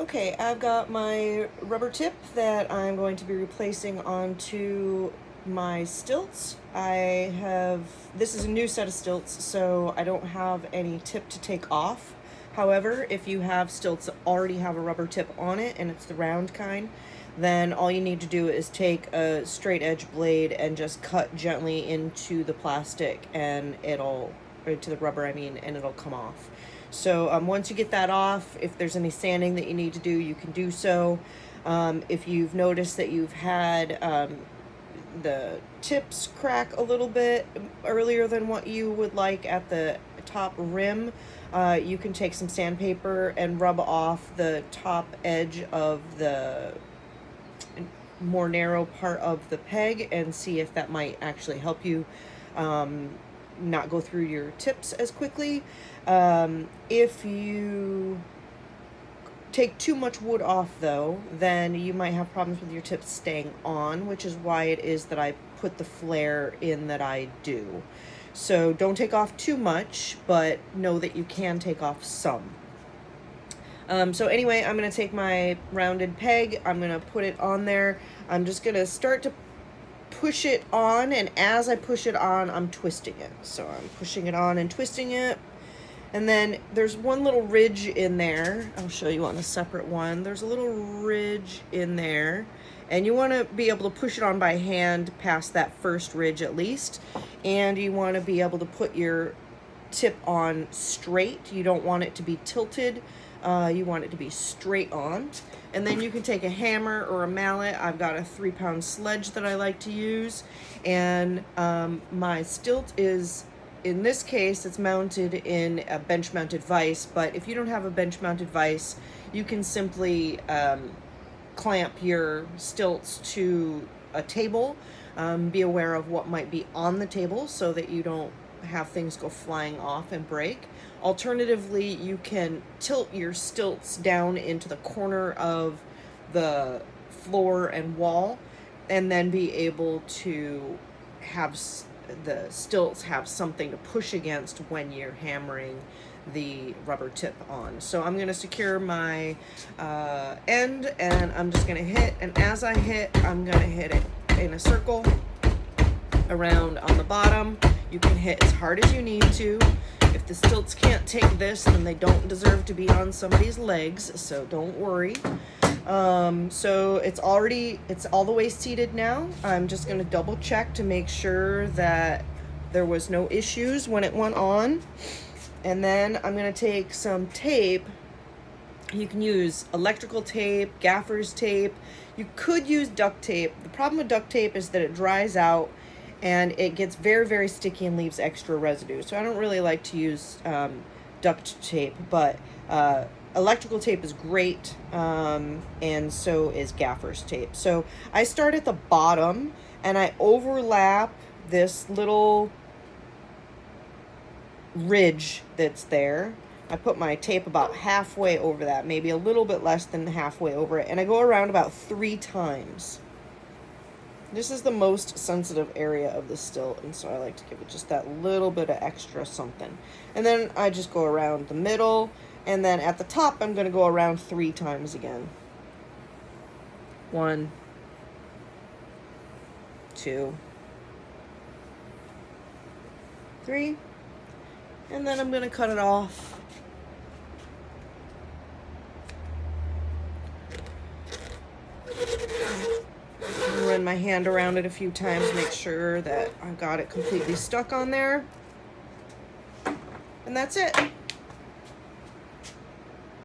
Okay, I've got my rubber tip that I'm going to be replacing onto my stilts. This is a new set of stilts, so I don't have any tip to take off. However, if you have stilts that already have a rubber tip on it and it's the round kind, then all you need to do is take a straight edge blade and just cut gently into the plastic and or to the rubber, and it'll come off. So once you get that off, if there's any sanding that you need to do, you can do so. If you've noticed that you've had the tips crack a little bit earlier than what you would like at the top rim, you can take some sandpaper and rub off the top edge of the more narrow part of the peg and see if that might actually help you not go through your tips as quickly. If you take too much wood off though, then you might have problems with your tips staying on, which is why it is that I put the flare in that I do. So don't take off too much, but know that you can take off some. So anyway, I'm going to take my rounded peg, I'm going to put it on there. I'm just going to start to push it on, and as I push it on, I'm twisting it. So I'm pushing it on and twisting it. And then there's one little ridge in there. I'll show you on a separate one. There's a little ridge in there, and you want to be able to push it on by hand past that first ridge at least. And you want to be able to put your tip on straight. You don't want it to be tilted. You want it to be straight on. And then you can take a hammer or a mallet. I've got a 3-pound sledge that I like to use. And my stilt is, in this case, it's mounted in a bench-mounted vise. But if you don't have a bench-mounted vise, you can simply clamp your stilts to a table. Be aware of what might be on the table so that you don't have things go flying off and break. Alternatively, you can tilt your stilts down into the corner of the floor and wall, and then be able to have the stilts have something to push against when you're hammering the rubber tip on. So I'm going to secure my end, and I'm just going to hit, and as I hit, I'm going to hit it in a circle around on the bottom. You can hit as hard as you need to. If the stilts can't take this, then they don't deserve to be on somebody's legs, so don't worry. So it's all the way seated now. I'm just going to double check to make sure that there was no issues when it went on. And then I'm going to take some tape. You can use electrical tape, gaffer's tape. You could use duct tape. The problem with duct tape is that it dries out and it gets very, very sticky and leaves extra residue. So I don't really like to use duct tape, but electrical tape is great, and so is gaffer's tape. So I start at the bottom and I overlap this little ridge that's there. I put my tape about halfway over that, maybe a little bit less than halfway over it, and I go around about 3 times. This is the most sensitive area of the stilt, and so I like to give it just that little bit of extra something. And then I just go around the middle, and then at the top I'm going to go around 3 times again. 1, 2, 3, and then I'm going to cut it off. Run my hand around it a few times, make sure that I've got it completely stuck on there. And that's it.